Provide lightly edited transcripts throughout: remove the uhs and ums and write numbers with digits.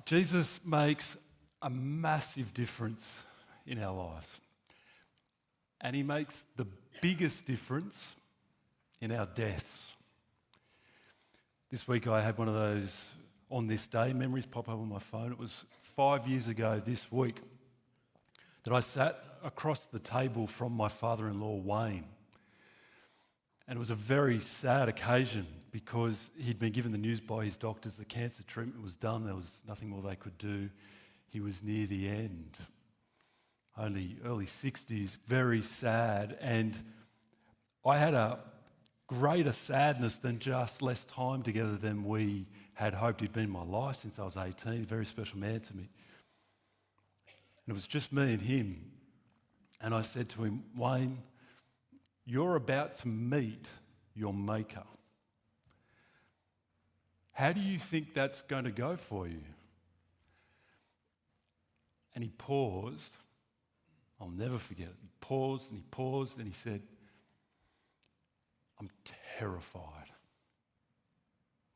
Jesus makes a massive difference in our lives. And he makes the biggest difference in our deaths. This week I had one of those on this day memories pop up on my phone. It was 5 years ago this week that I sat across the table from my father-in-law, Wayne. And it was a very sad occasion because he'd been given the news by his doctors the cancer treatment was done. There was nothing more they could do. He was near the end. Only early 60s, very sad. And I had a greater sadness than just less time together than we had hoped. He'd been in my life since I was 18, a very special man to me. And it was just me and him. And I said to him, Wayne, you're about to meet your maker. How do you think that's going to go for you? And he paused. I'll never forget it. He paused and he said, I'm terrified.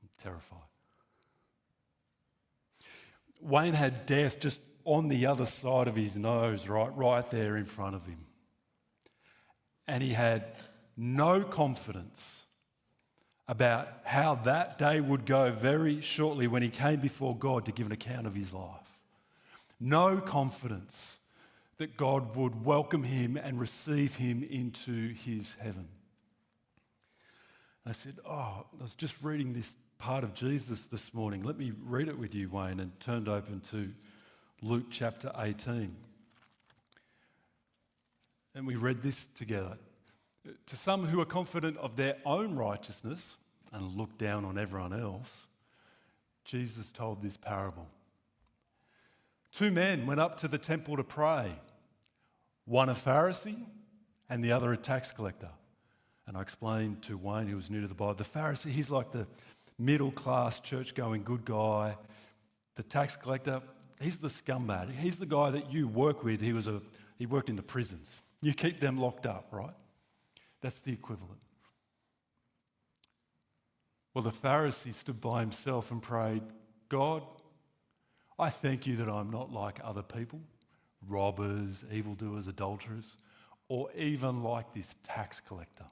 I'm terrified. Wayne had death just on the other side of his nose, right there in front of him. And he had no confidence about how that day would go very shortly when he came before God to give an account of his life. No confidence that God would welcome him and receive him into his heaven. I said, I was just reading this part of Jesus this morning. Let me read it with you, Wayne, and turned open to Luke chapter 18. And we read this together. To some who are confident of their own righteousness and look down on everyone else, Jesus told this parable. 2 men went up to the temple to pray, one a Pharisee and the other a tax collector. And I explained to Wayne, who was new to the Bible, the Pharisee, he's like the middle-class, church-going good guy. The tax collector, he's the scumbag. He's the guy that you work with. He worked in the prisons. You keep them locked up, right? That's the equivalent. Well, the Pharisee stood by himself and prayed, God, I thank you that I'm not like other people, robbers, evildoers, adulterers, or even like this tax collector.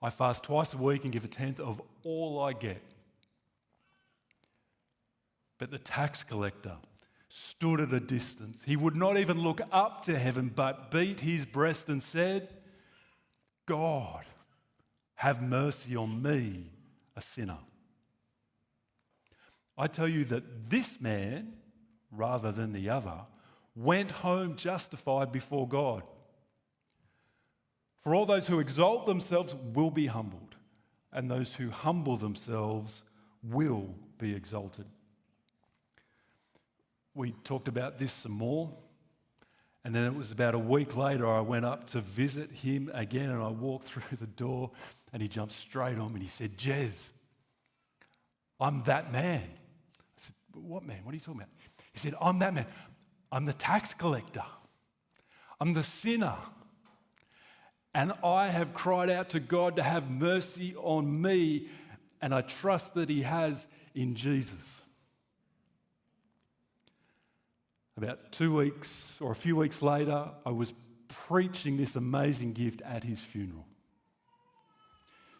I fast twice a week and give a tenth of all I get. But the tax collector stood at a distance. He would not even look up to heaven, but beat his breast and said, God, have mercy on me, a sinner. I tell you that this man, rather than the other, went home justified before God. For all those who exalt themselves will be humbled, and those who humble themselves will be exalted. We talked about this some more. And then it was about a week later, I went up to visit him again, and I walked through the door and he jumped straight on me and he said, Jez, I'm that man. I said, what man? What are you talking about? He said, I'm that man. I'm the tax collector. I'm the sinner. And I have cried out to God to have mercy on me, and I trust that he has in Jesus. About 2 weeks or a few weeks later, I was preaching this amazing gift at his funeral.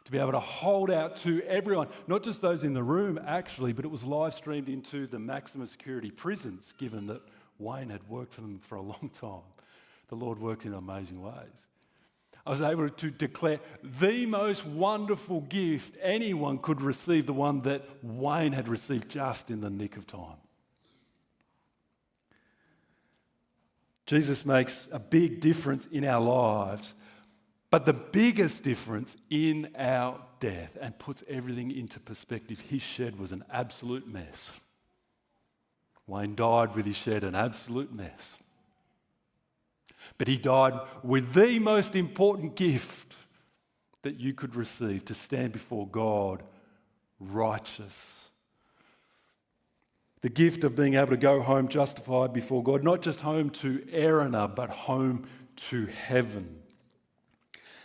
To be able to hold out to everyone, not just those in the room actually, but it was live streamed into the maximum security prisons, given that Wayne had worked for them for a long time. The Lord works in amazing ways. I was able to declare the most wonderful gift anyone could receive, the one that Wayne had received just in the nick of time. Jesus makes a big difference in our lives, but the biggest difference in our death, and puts everything into perspective. His shed was an absolute mess. Wayne died with his shed an absolute mess. But he died with the most important gift that you could receive, to stand before God righteous. The gift of being able to go home justified before God, not just home to Erina, but home to heaven.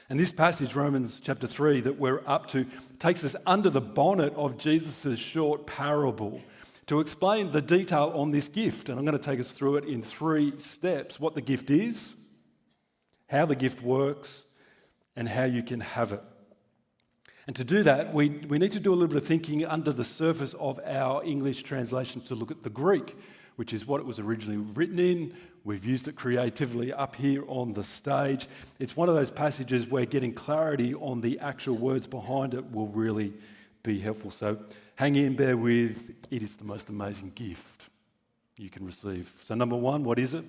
And this passage, Romans chapter 3, that we're up to, takes us under the bonnet of Jesus' short parable to explain the detail on this gift. And I'm going to take us through it in 3 steps: what the gift is, how the gift works, and how you can have it. And to do that, we need to do a little bit of thinking under the surface of our English translation to look at the Greek, which is what it was originally written in. We've used it creatively up here on the stage. It's one of those passages where getting clarity on the actual words behind it will really be helpful. So hang in, bear with. It is the most amazing gift you can receive. So number 1, what is it?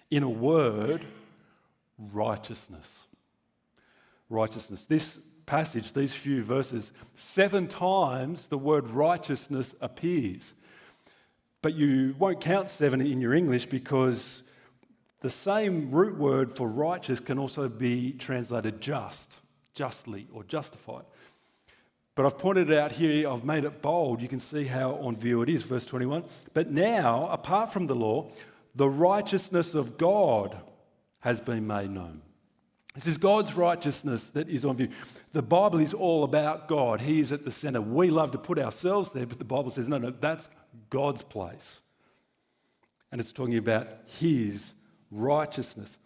In a word, righteousness. Righteousness. This passage, these few verses, 7 times the word righteousness appears. But you won't count 7 in your English because the same root word for righteous can also be translated just, justly, or justified. But I've pointed it out here, I've made it bold. You can see how on view it is, verse 21. But now, apart from the law, the righteousness of God has been made known. This is God's righteousness that is on view. The Bible is all about God. He is at the center. We love to put ourselves there, but the Bible says, no, that's God's place. And it's talking about His righteousness.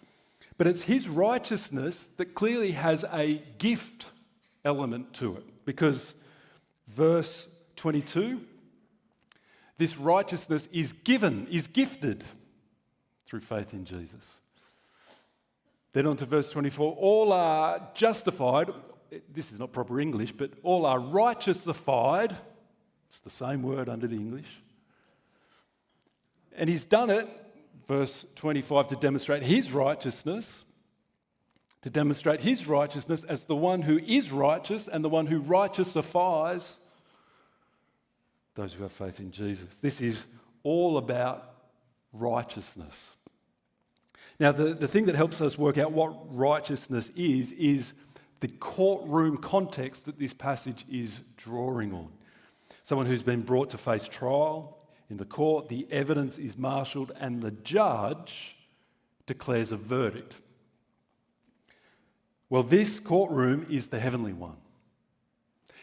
But it's His righteousness that clearly has a gift element to it. Because verse 22, this righteousness is given, is gifted through faith in Jesus. Then on to verse 24, all are justified. This is not proper English, but all are righteousified. It's the same word under the English. And He's done it, verse 25, to demonstrate His righteousness. To demonstrate His righteousness as the one who is righteous and the one who righteousifies those who have faith in Jesus. This is all about righteousness. Now, the thing that helps us work out what righteousness is the courtroom context that this passage is drawing on. Someone who's been brought to face trial in the court, the evidence is marshalled, and the judge declares a verdict. Well, this courtroom is the heavenly one.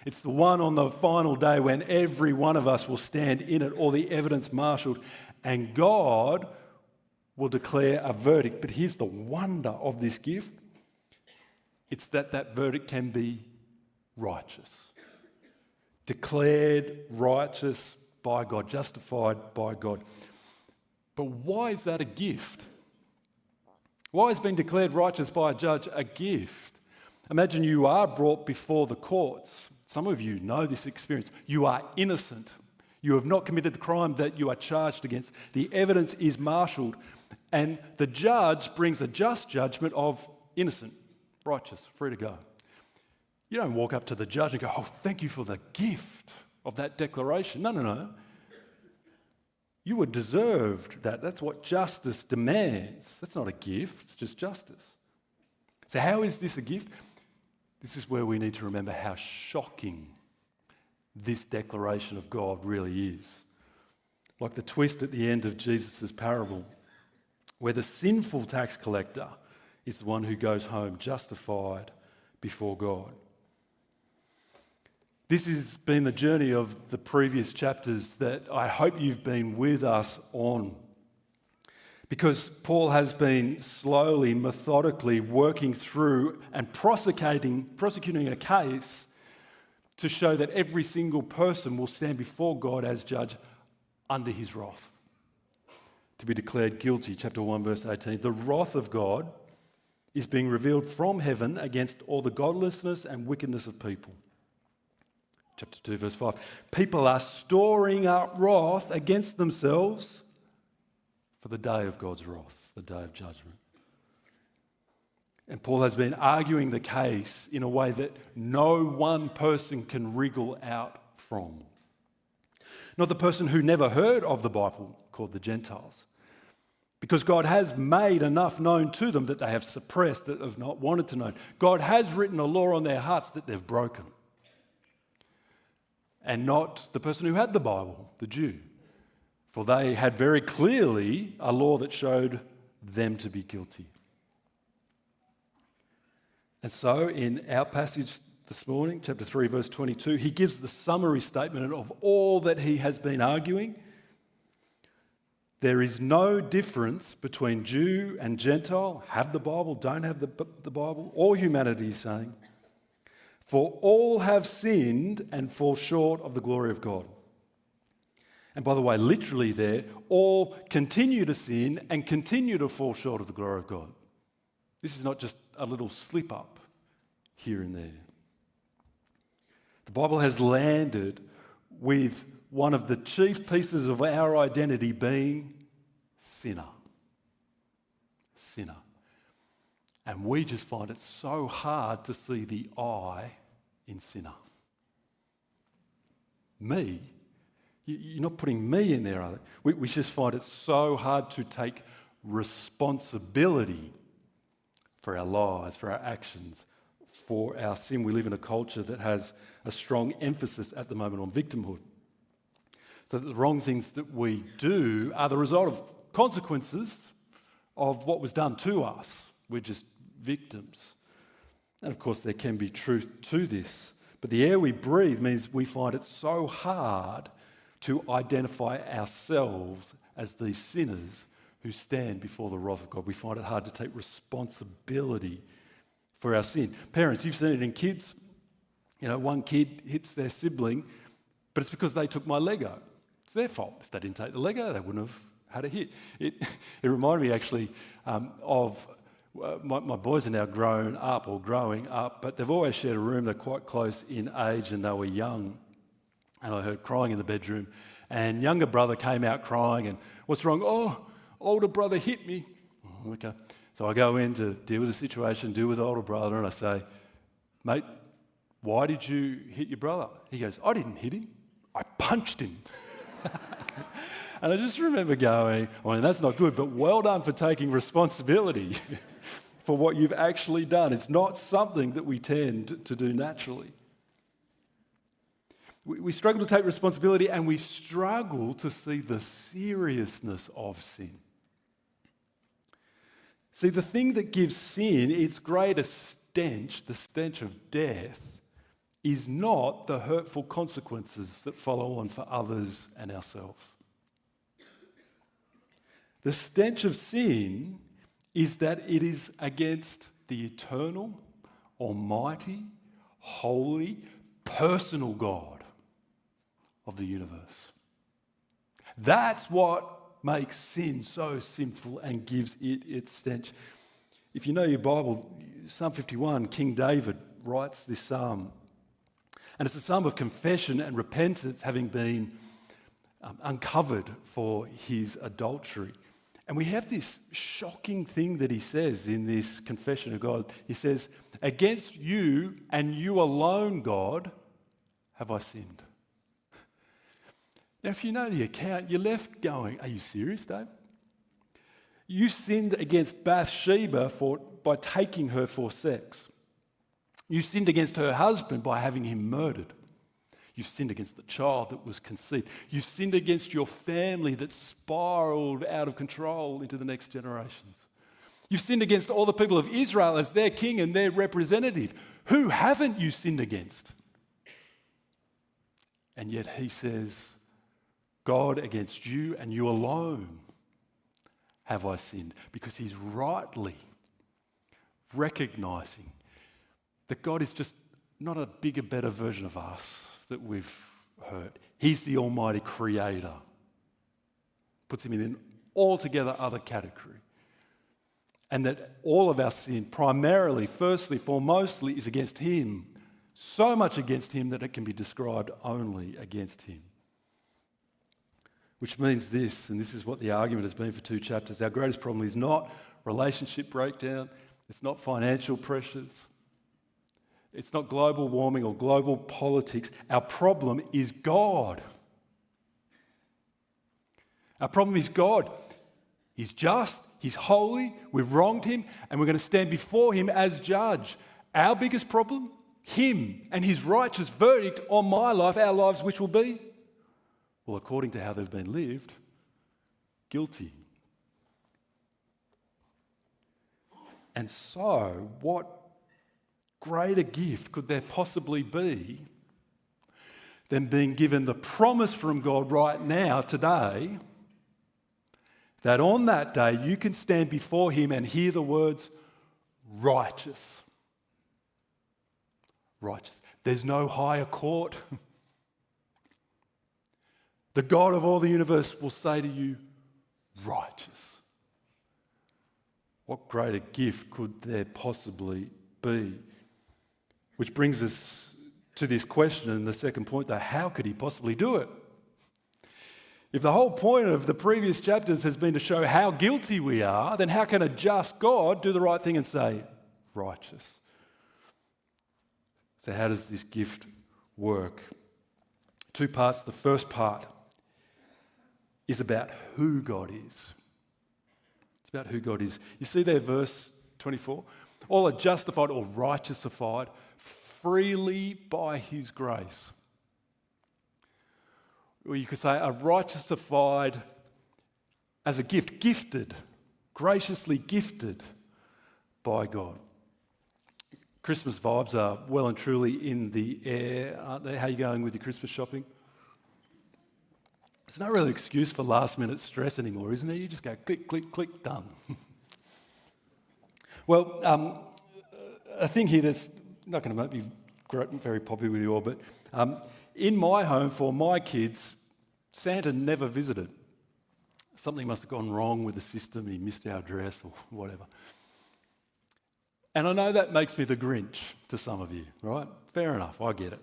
It's the one on the final day when every one of us will stand in it, all the evidence marshalled, and God will declare a verdict. But here's the wonder of this gift. It's that verdict can be righteous. Declared righteous by God, justified by God. But why is that a gift? Why is being declared righteous by a judge a gift? Imagine you are brought before the courts. Some of you know this experience. You are innocent. You have not committed the crime that you are charged against. The evidence is marshalled, and the judge brings a just judgment of innocent, righteous, free to go. You don't walk up to the judge and go, "Oh, thank you for the gift of that declaration." No. You were deserved that. That's what justice demands. That's not a gift, it's just justice. So how is this a gift? This is where we need to remember how shocking this declaration of God really is. Like the twist at the end of Jesus' parable, where the sinful tax collector is the one who goes home justified before God. This has been the journey of the previous chapters that I hope you've been with us on. Because Paul has been slowly, methodically working through and prosecuting a case to show that every single person will stand before God as judge under his wrath, to be declared guilty. Chapter 1, verse 18. The wrath of God is being revealed from heaven against all the godlessness and wickedness of people. Chapter 2, verse 5. People are storing up wrath against themselves for the day of God's wrath, the day of judgment. And Paul has been arguing the case in a way that no one person can wriggle out from. Not the person who never heard of the Bible, called the Gentiles. Because God has made enough known to them that they have suppressed, that have not wanted to know. God has written a law on their hearts that they've broken. And not the person who had the Bible, the Jew. For they had very clearly a law that showed them to be guilty. And so in our passage this morning, chapter 3, verse 22, he gives the summary statement of all that he has been arguing. There is no difference between Jew and Gentile, have the Bible, don't have the Bible, or humanity, he's saying. For all have sinned and fall short of the glory of God. And by the way, literally there, all continue to sin and continue to fall short of the glory of God. This is not just a little slip up here and there. The Bible has landed with one of the chief pieces of our identity being sinner. Sinner. And we just find it so hard to see the I in sinner. Me? You're not putting me in there, are they? We just find it so hard to take responsibility for our lives, for our actions, for our sin. We live in a culture that has a strong emphasis at the moment on victimhood. So that the wrong things that we do are the result of consequences of what was done to us. We're just victims. And of course, there can be truth to this. But the air we breathe means we find it so hard to identify ourselves as these sinners who stand before the wrath of God. We find it hard to take responsibility for our sin. Parents, you've seen it in kids. You know, one kid hits their sibling, but it's because they took my Lego. It's their fault. If they didn't take the Lego, they wouldn't have had a hit. It reminded me actually of my boys are now growing up, but they've always shared a room. They're quite close in age and they were young. And I heard crying in the bedroom. And younger brother came out crying and, what's wrong? Oh, older brother hit me. Oh, okay. So I go in to deal with the situation, deal with the older brother, and I say, mate, why did you hit your brother? He goes, I didn't hit him. I punched him. And I just remember going, I mean, that's not good, but well done for taking responsibility for what you've actually done. It's not something that we tend to do naturally. We struggle to take responsibility and we struggle to see the seriousness of sin. See, the thing that gives sin its greatest stench, the stench of death, is not the hurtful consequences that follow on for others and ourselves. The stench of sin is that it is against the eternal, almighty, holy, personal God of the universe. That's what makes sin so sinful and gives it its stench. If you know your Bible, Psalm 51, King David writes this psalm. And it's a psalm of confession and repentance, having been uncovered for his adultery. And we have this shocking thing that he says in this confession of God. He says, against you and you alone, God, have I sinned. Now, if you know the account, you're left going, are you serious, Dave? You sinned against Bathsheba by taking her for sex. You sinned against her husband by having him murdered. You've sinned against the child that was conceived. You've sinned against your family that spiraled out of control into the next generations. You've sinned against all the people of Israel as their king and their representative. Who haven't you sinned against? And yet he says, God, against you and you alone have I sinned, because he's rightly recognizing that God is just not a bigger, better version of us that we've heard. He's the almighty creator. Puts him in an altogether other category. And that all of our sin primarily, firstly, foremostly, is against him. So much against him that it can be described only against him. Which means this, and this is what the argument has been for 2 chapters, our greatest problem is not relationship breakdown, it's not financial pressures, it's not global warming or global politics. Our problem is God. Our problem is God. He's just, he's holy, we've wronged him, and we're going to stand before him as judge. Our biggest problem? Him and his righteous verdict on my life, our lives, which will be, well, according to how they've been lived, guilty. And so, what greater gift could there possibly be than being given the promise from God right now, today, that on that day you can stand before him and hear the words, righteous. Righteous. There's no higher court. The God of all the universe will say to you, righteous. What greater gift could there possibly be? Which brings us to this question and the second point, though, how could he possibly do it? If the whole point of the previous chapters has been to show how guilty we are, then how can a just God do the right thing and say, righteous? So how does this gift work? Two parts. The first part is about who God is. It's about who God is. You see there, verse 24? All are justified or righteousified freely by his grace. Or you could say are righteousified as a gift, gifted, graciously gifted by God. Christmas vibes are well and truly in the air, aren't they? How are you going with your Christmas shopping? It's not really an excuse for last-minute stress anymore, isn't it? You just go click, click, click, done. Well, a thing here that's not going to make me very popular with you all, but in my home for my kids, Santa never visited. Something must have gone wrong with the system. He missed our address or whatever. And I know that makes me the Grinch to some of you, right? Fair enough, I get it.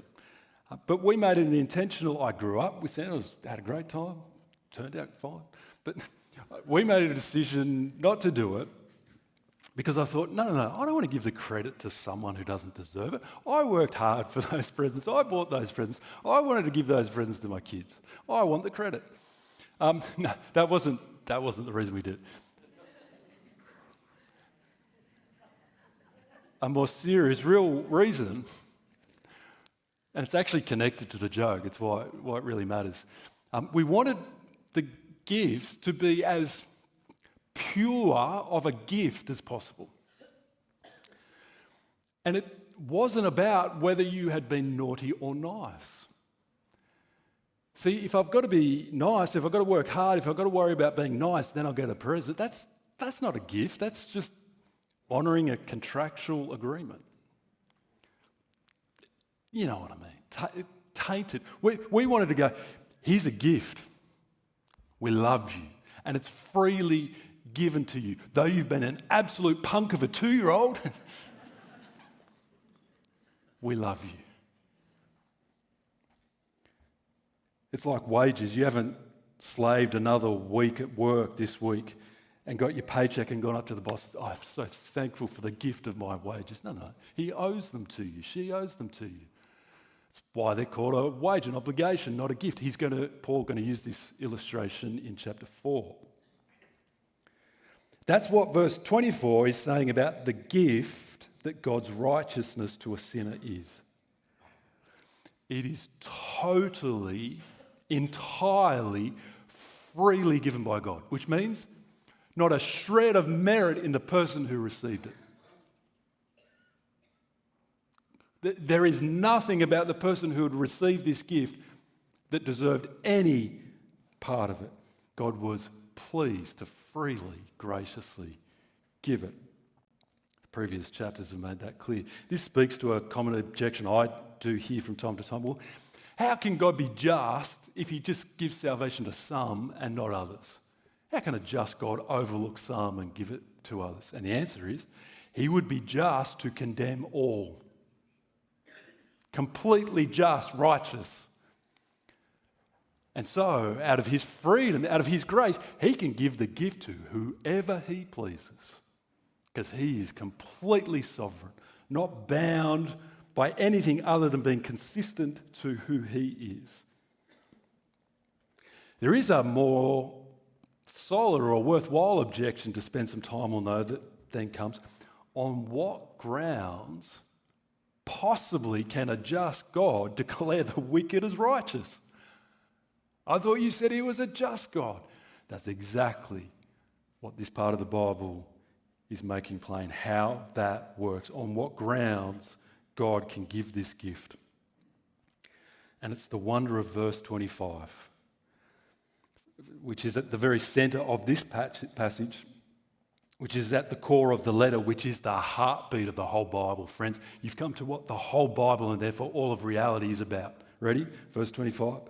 But we made it an intentional. I grew up with Santa, had a great time, turned out fine. But we made a decision not to do it because I thought, no, I don't want to give the credit to someone who doesn't deserve it. I worked hard for those presents. I bought those presents. I wanted to give those presents to my kids. I want the credit. No, that wasn't the reason we did it. A more serious, real reason, and it's actually connected to the joke. It's why it really matters. We wanted the gifts to be as pure of a gift as possible. And it wasn't about whether you had been naughty or nice. See, if I've got to be nice, if I've got to work hard, if I've got to worry about being nice, then I'll get a present. That's not a gift. That's just honouring a contractual agreement. You know what I mean? Tainted. We wanted to go, here's a gift. We love you. And it's freely given to you. Though you've been an absolute punk of a 2-year-old, we love you. It's like wages. You haven't slaved another week at work this week and got your paycheck and gone up to the boss and said, I'm so thankful for the gift of my wages. No. He owes them to you. She owes them to you. That's why they're called a wage, an obligation, not a gift. Paul's going to use this illustration in chapter 4. That's what verse 24 is saying about the gift that God's righteousness to a sinner is. It is totally, entirely, freely given by God, which means not a shred of merit in the person who received it. There is nothing about the person who had received this gift that deserved any part of it. God was pleased to freely, graciously give it. The previous chapters have made that clear. This speaks to a common objection I do hear from time to time. Well, how can God be just if he just gives salvation to some and not others? How can a just God overlook some and give it to others? And the answer is, he would be just to condemn all. Completely just, righteous. And so, out of his freedom, out of his grace, he can give the gift to whoever he pleases. Because he is completely sovereign, not bound by anything other than being consistent to who he is. There is a more solid or a worthwhile objection to spend some time on, though, that then comes. On what grounds possibly can a just God declare the wicked as righteous? I thought you said he was a just God. That's exactly what this part of the Bible is making plain, how that works. On what grounds God can give this gift. And it's the wonder of verse 25, which is at the very centre of this passage, which is at the core of the letter, which is the heartbeat of the whole Bible. Friends, you've come to what the whole Bible and therefore all of reality is about. Ready? Verse 25.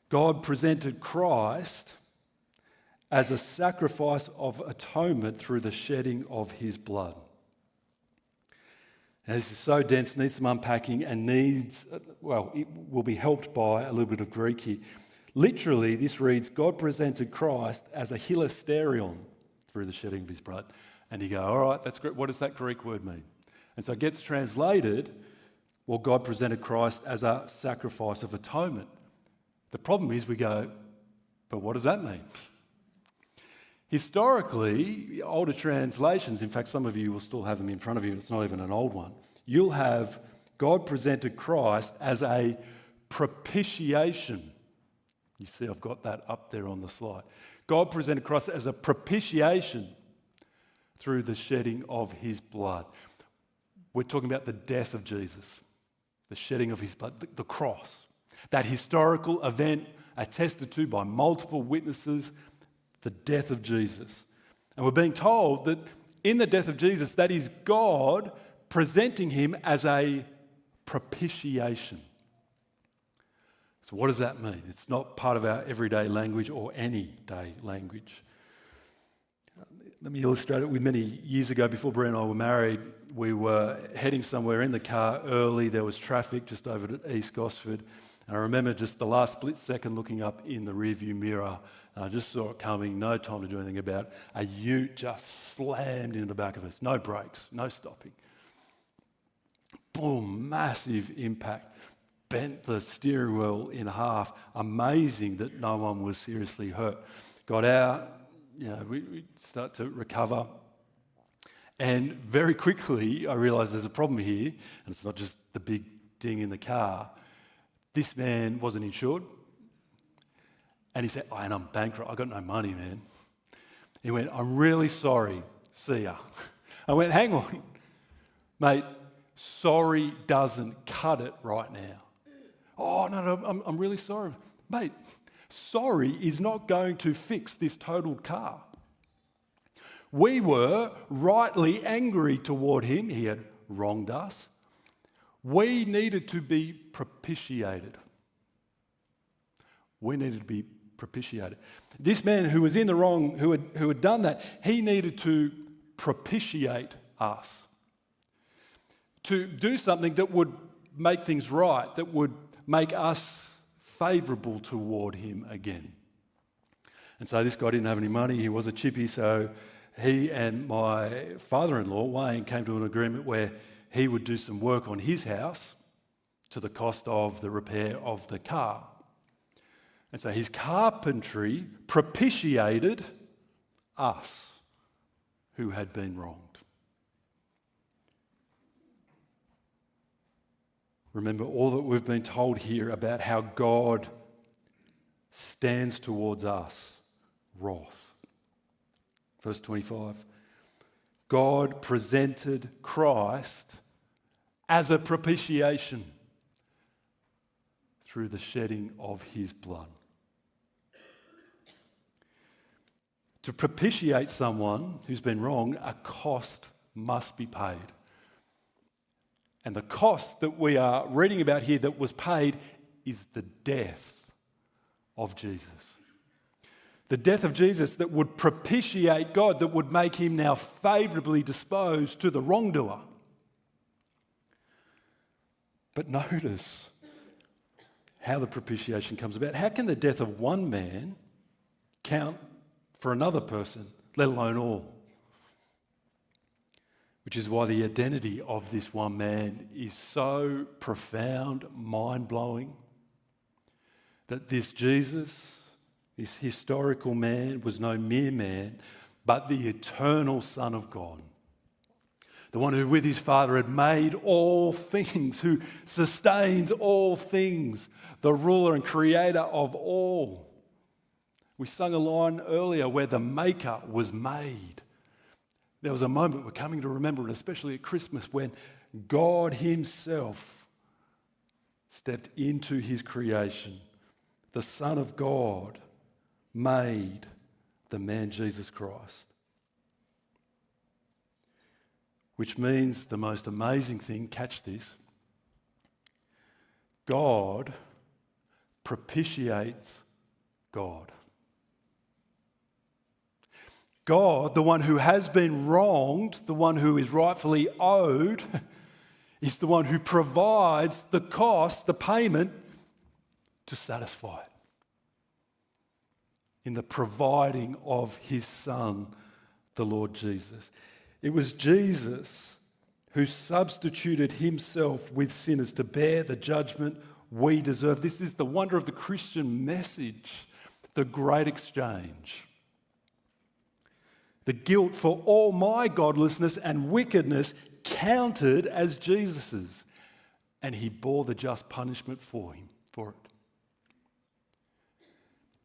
God presented Christ as a sacrifice of atonement through the shedding of his blood. Now, this is so dense, needs some unpacking, and it will be helped by a little bit of Greek here. Literally, this reads, God presented Christ as a hilasterion through the shedding of his blood. And you go, all right, that's great. What does that Greek word mean? And so it gets translated, well, God presented Christ as a sacrifice of atonement. The problem is we go, but what does that mean? Historically, older translations, in fact, some of you will still have them in front of you, it's not even an old one. You'll have God presented Christ as a propitiation. You see, I've got that up there on the slide. God presented Christ as a propitiation through the shedding of his blood. We're talking about the death of Jesus, the shedding of his blood, the cross. That historical event attested to by multiple witnesses, the death of Jesus. And we're being told that in the death of Jesus, that is God presenting him as a propitiation. So what does that mean? It's not part of our everyday language or any day language. Let me illustrate it with many years ago, before Brie and I were married. We were heading somewhere in the car early. There was traffic just over at East Gosford. And I remember just the last split second looking up in the rearview mirror. And I just saw it coming, no time to do anything about it. A ute just slammed into the back of us. No brakes, no stopping. Boom, massive impact. Bent the steering wheel in half. Amazing that no one was seriously hurt. Got out, we start to recover. And very quickly, I realised there's a problem here. And it's not just the big ding in the car. This man wasn't insured. And he said, and I'm bankrupt. I got no money, man. He went, I'm really sorry. See ya. I went, hang on. Mate, sorry doesn't cut it right now. Oh, no, I'm really sorry. Mate, sorry is not going to fix this totaled car. We were rightly angry toward him. He had wronged us. We needed to be propitiated. We needed to be propitiated. This man who was in the wrong, who had done that, he needed to propitiate us. To do something that would make things right, that would make us favourable toward him again. And so this guy didn't have any money. He was a chippy, so he and my father-in-law, Wayne, came to an agreement where he would do some work on his house to the cost of the repair of the car. And so his carpentry propitiated us who had been wronged. Remember all that we've been told here about how God stands towards us, wrath. Verse 25. God presented Christ as a propitiation through the shedding of his blood. To propitiate someone who's been wrong, a cost must be paid. And the cost that we are reading about here that was paid is the death of Jesus. The death of Jesus that would propitiate God, that would make him now favourably disposed to the wrongdoer. But notice how the propitiation comes about. How can the death of one man count for another person, let alone all? Which is why the identity of this one man is so profound, mind-blowing, that this Jesus, this historical man, was no mere man, but the eternal Son of God. The one who with his Father had made all things, who sustains all things, the ruler and creator of all. We sung a line earlier where the maker was made. There was a moment we're coming to remember, especially at Christmas, when God himself stepped into his creation. The Son of God made the man Jesus Christ. Which means the most amazing thing, catch this, God propitiates God. God, the one who has been wronged, the one who is rightfully owed, is the one who provides the cost, the payment, to satisfy it. In the providing of his Son, the Lord Jesus. It was Jesus who substituted himself with sinners to bear the judgment we deserve. This is the wonder of the Christian message, the great exchange. The guilt for all my godlessness and wickedness counted as Jesus's, and he bore the just punishment for it.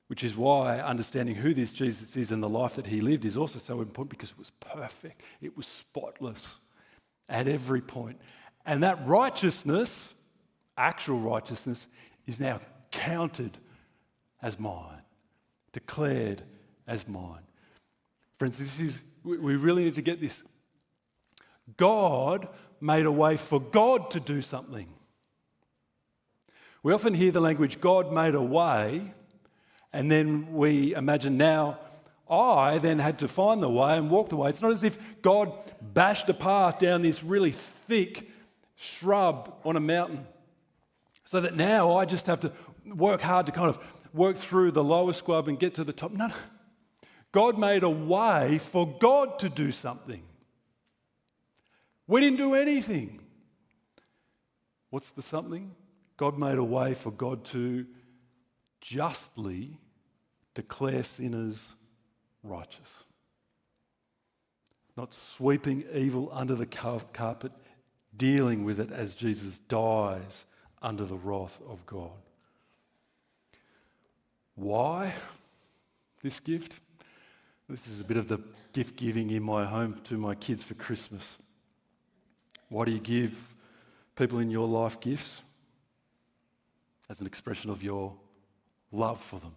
Which is why understanding who this Jesus is and the life that he lived is also so important, because it was perfect. It was spotless at every point. And that righteousness, actual righteousness, is now counted as mine, declared as mine. Friends, we really need to get this. God made a way for God to do something. We often hear the language, God made a way, and then we imagine now, I then had to find the way and walk the way. It's not as if God bashed a path down this really thick shrub on a mountain, so that now I just have to work hard to kind of work through the lower scrub and get to the top. No. God made a way for God to do something. We didn't do anything. What's the something? God made a way for God to justly declare sinners righteous. Not sweeping evil under the carpet, dealing with it as Jesus dies under the wrath of God. Why this gift? This is a bit of the gift giving in my home to my kids for Christmas. Why do you give people in your life gifts? As an expression of your love for them.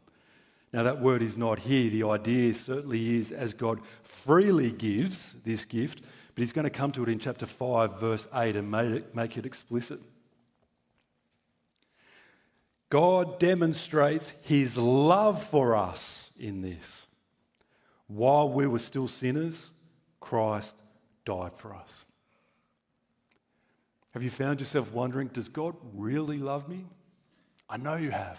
Now that word is not here. The idea certainly is as God freely gives this gift, but he's going to come to it in chapter 5, verse 8 and make it explicit. God demonstrates his love for us in this. While we were still sinners, Christ died for us. Have you found yourself wondering, does God really love me? I know you have.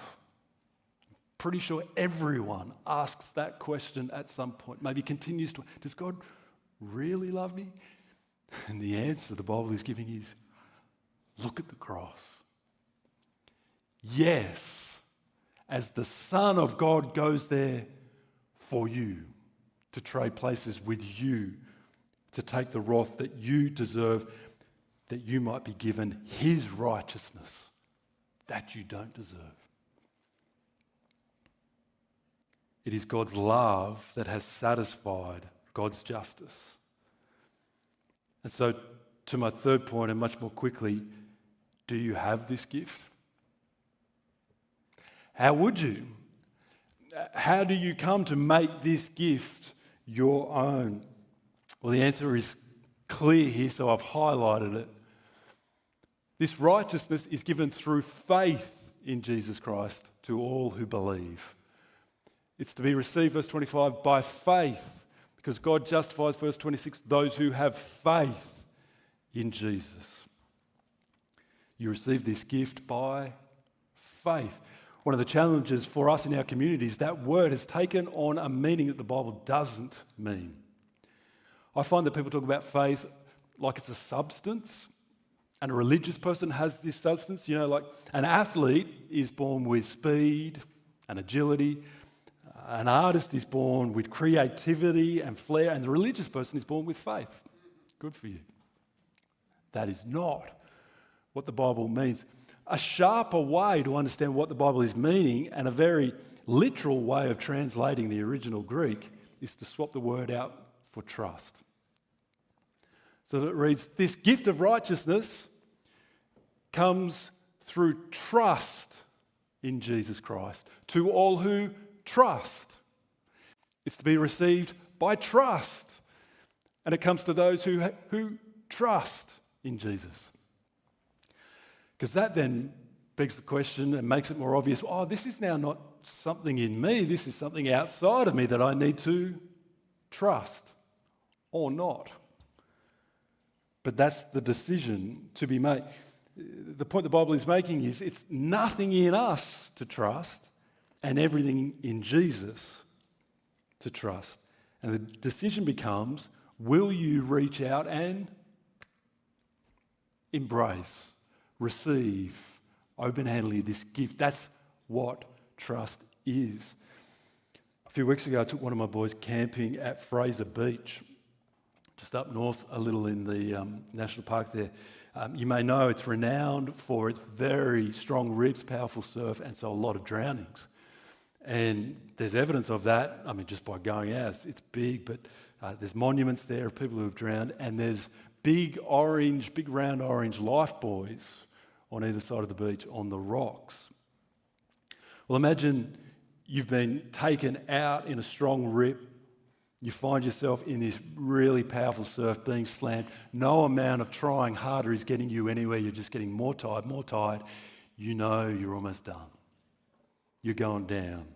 Pretty sure everyone asks that question at some point, maybe continues to, does God really love me? And the answer the Bible is giving is, look at the cross. Yes, as the Son of God goes there for you, to trade places with you, to take the wrath that you deserve, that you might be given his righteousness that you don't deserve. It is God's love that has satisfied God's justice. And so, to my third point, and much more quickly, do you have this gift? How would you? How do you come to make this gift your own? Well, the answer is clear here, so I've highlighted it. This righteousness is given through faith in Jesus Christ to all who believe. It's to be received, verse 25, by faith, because God justifies, verse 26, those who have faith in Jesus. You receive this gift by faith. One of the challenges for us in our community is that word has taken on a meaning that the Bible doesn't mean. I find that people talk about faith like it's a substance, and a religious person has this substance. You know, like an athlete is born with speed and agility. An artist is born with creativity and flair, and the religious person is born with faith. Good for you. That is not what the Bible means. A sharper way to understand what the Bible is meaning, and a very literal way of translating the original Greek, is to swap the word out for trust. So that it reads, this gift of righteousness comes through trust in Jesus Christ to all who trust. It's to be received by trust. And it comes to those who trust in Jesus. Because that then begs the question and makes it more obvious, oh, this is now not something in me, this is something outside of me that I need to trust or not. But that's the decision to be made. The point the Bible is making is it's nothing in us to trust and everything in Jesus to trust. And the decision becomes, will you reach out and embrace, receive, open-handedly this gift? That's what trust is. A few weeks ago, I took one of my boys camping at Fraser Beach, just up north a little in the national park there. You may know it's renowned for its very strong ribs, powerful surf, and so a lot of drownings. And there's evidence of that, I mean, just by going out. It's big, but there's monuments there of people who have drowned, and there's big round orange life buoys on either side of the beach on the rocks. Well, imagine you've been taken out in a strong rip. You find yourself in this really powerful surf being slammed. No amount of trying harder is getting you anywhere. You're just getting more tired. You know you're almost done. You're going down.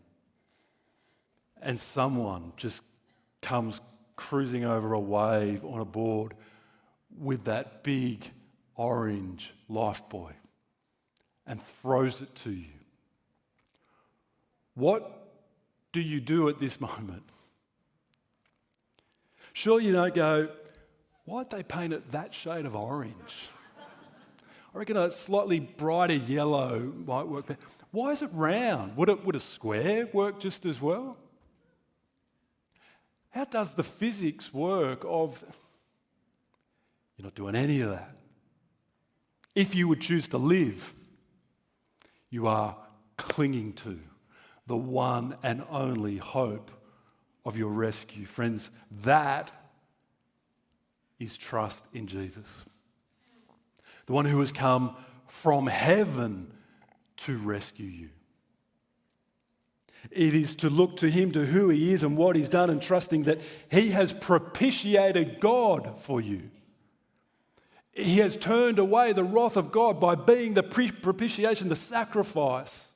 And someone just comes cruising over a wave on a board with that big orange life buoy and throws it to you. What do you do at this moment? Sure, you don't go, why'd they paint it that shade of orange? I reckon a slightly brighter yellow might work better. Why is it round? Would a square work just as well? How does the physics work of... You're not doing any of that. If you would choose to live, you are clinging to the one and only hope of your rescue. Friends, that is trust in Jesus. The one who has come from heaven to rescue you. It is to look to him, to who he is and what he's done, and trusting that he has propitiated God for you. He has turned away the wrath of God by being the propitiation, the sacrifice,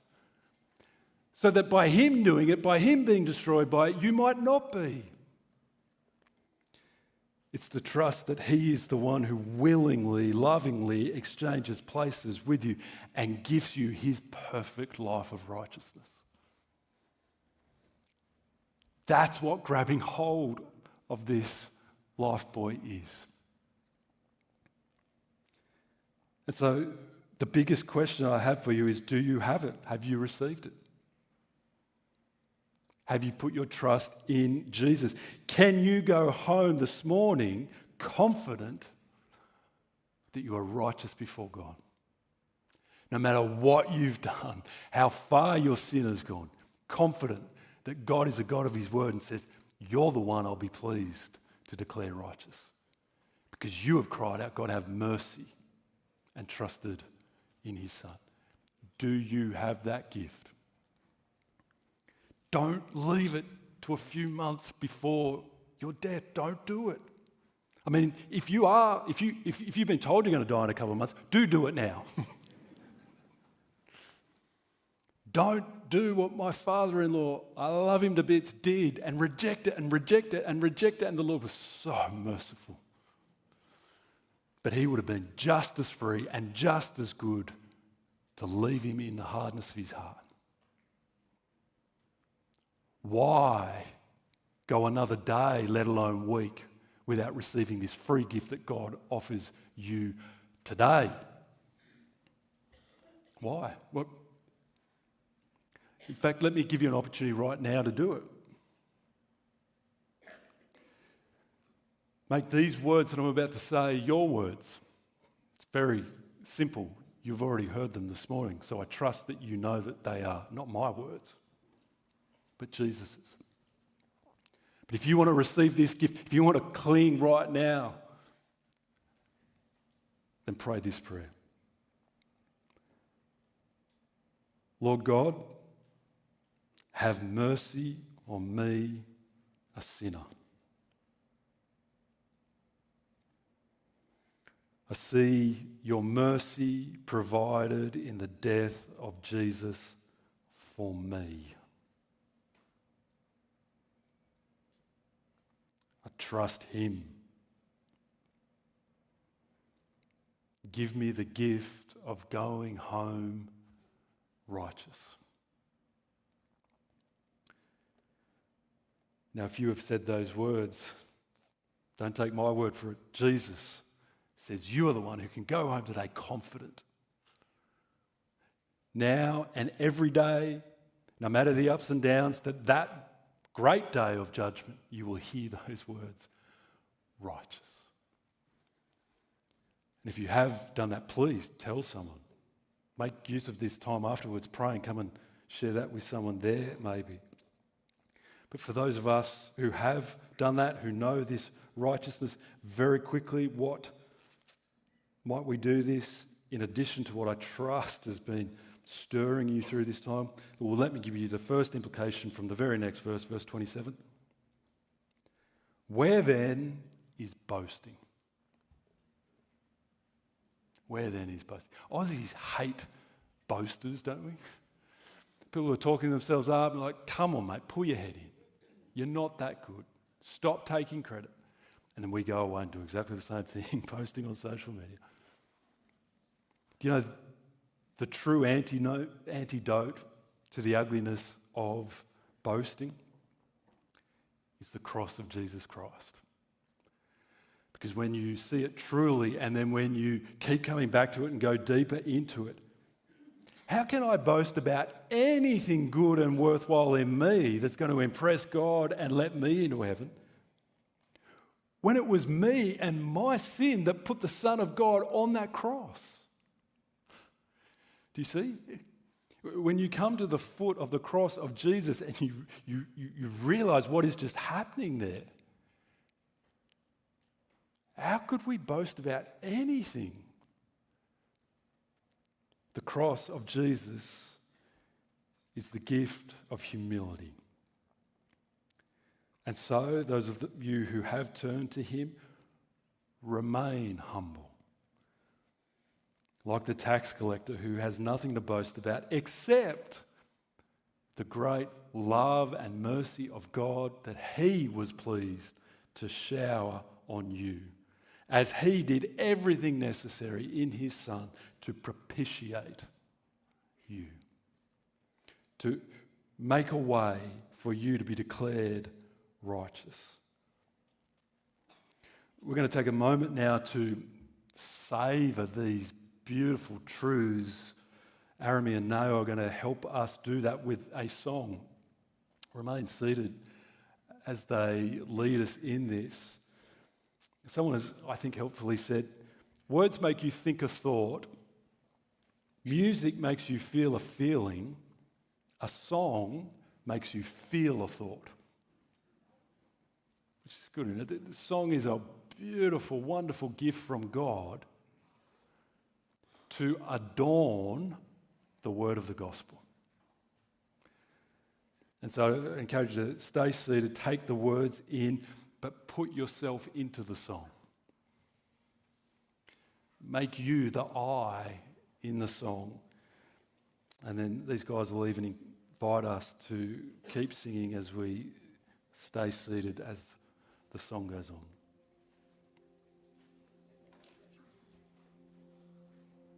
so that by him doing it, by him being destroyed by it, you might not be. It's to trust that he is the one who willingly, lovingly exchanges places with you and gives you his perfect life of righteousness. That's what grabbing hold of this life buoy is. And so the biggest question I have for you is, do you have it? Have you received it? Have you put your trust in Jesus? Can you go home this morning confident that you are righteous before God? No matter what you've done, how far your sin has gone, confident that God is a God of his word and says, you're the one I'll be pleased to declare righteous. Because you have cried out, God have mercy, and trusted in his Son. Do you have that gift? Don't leave it to a few months before your death. Don't do it. I mean, if you've been told you're going to die in a couple of months, do it now. Don't do what my father-in-law, I love him to bits, did and reject it and reject it and reject it, and the Lord was so merciful. But he would have been just as free and just as good to leave him in the hardness of his heart. Why go another day, let alone week, without receiving this free gift that God offers you today? Why? What? In fact, let me give you an opportunity right now to do it. Make these words that I'm about to say your words. It's very simple. You've already heard them this morning, so I trust that you know that they are not my words, but Jesus's. But if you want to receive this gift, if you want to cling right now then pray this prayer. Lord God, have mercy on me, a sinner. I see your mercy provided in the death of Jesus for me. I trust him. Give me the gift of going home righteous. Now, if you have said those words, don't take my word for it. Jesus says you are the one who can go home today confident. Now and every day, no matter the ups and downs, that great day of judgment, you will hear those words, righteous. And if you have done that, please tell someone. Make use of this time afterwards, pray and come and share that with someone there maybe. But for those of us who have done that, who know this righteousness very quickly, what might we do this in addition to what I trust has been stirring you through this time? Well, let me give you the first implication from the very next verse, verse 27. Where then is boasting? Where then is boasting? Aussies hate boasters, don't we? People who are talking themselves up and like, come on, mate, pull your head in. You're not that good. Stop taking credit. And then we go away and do exactly the same thing, posting on social media. Do you know the true antidote to the ugliness of boasting is the cross of Jesus Christ? Because when you see it truly and then when you keep coming back to it and go deeper into it, how can I boast about anything good and worthwhile in me that's going to impress God and let me into heaven? When it was me and my sin that put the Son of God on that cross. Do you see? When you come to the foot of the cross of Jesus and you realize what is just happening there, how could we boast about anything? The cross of Jesus is the gift of humility. And so, those of you who have turned to him, remain humble. Like the tax collector who has nothing to boast about except the great love and mercy of God that he was pleased to shower on you, as he did everything necessary in his Son to propitiate you, to make a way for you to be declared righteous. We're going to take a moment now to savour these beautiful truths. Arami and Nao are going to help us do that with a song. Remain seated as they lead us in this. Someone has, I think, helpfully said, words make you think a thought, music makes you feel a feeling, a song makes you feel a thought. Which is good, isn't it? The song is a beautiful, wonderful gift from God to adorn the word of the gospel. And so I encourage you to stay seated, take the words in, but put yourself into the song. Make you the I in the song. And then these guys will even invite us to keep singing as we stay seated as the song goes on.